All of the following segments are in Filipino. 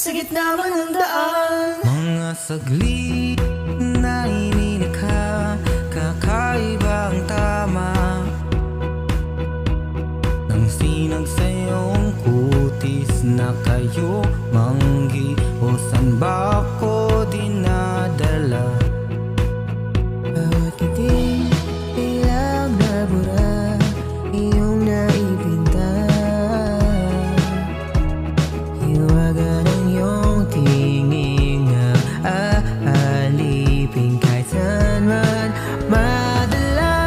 sa gitna man ng daan. Mga saglit na inilikha, kakaiba ang tama nang sinag sa iyong kutis na kayo manggi. O san ba ako dinadala? Bawat ngiti, ilang nabura, iyong naipinta. Hiwaga ng iyong tingin na aalipin kahit saan man madala.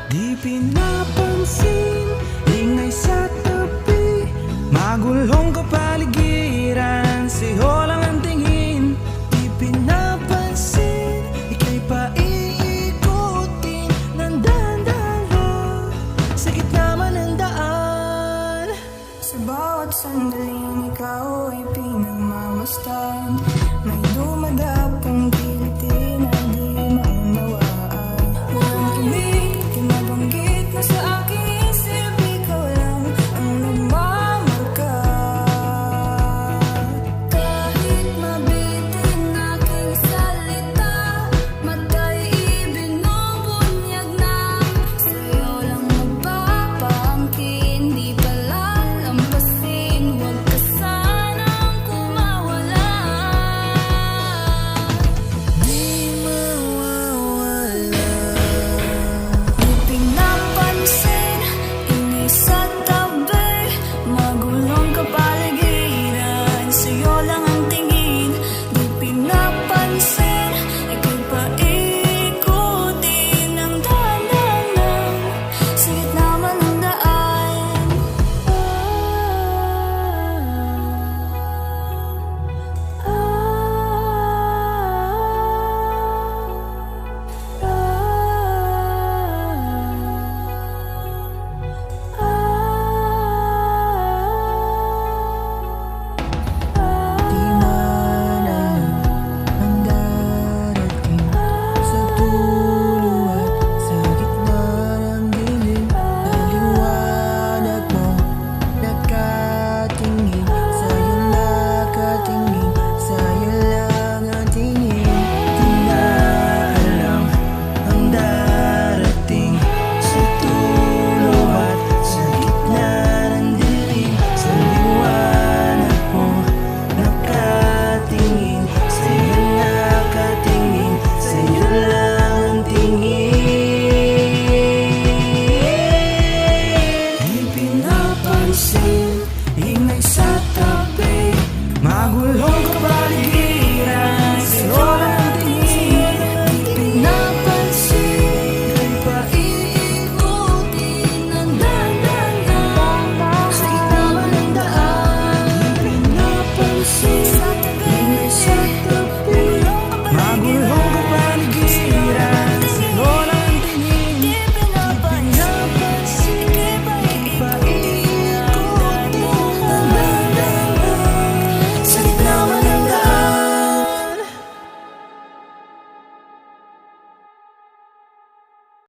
Di pinapansin, ingay sa tabi, magulong kapaligiran, sa'yo lang ang tingin. Di pinapansin, ika'y paiikutin ng dahan-dahan sa gitna man ng daan. Sa bawat sandaling ikaw ay pinagmamasdan, may dumadaan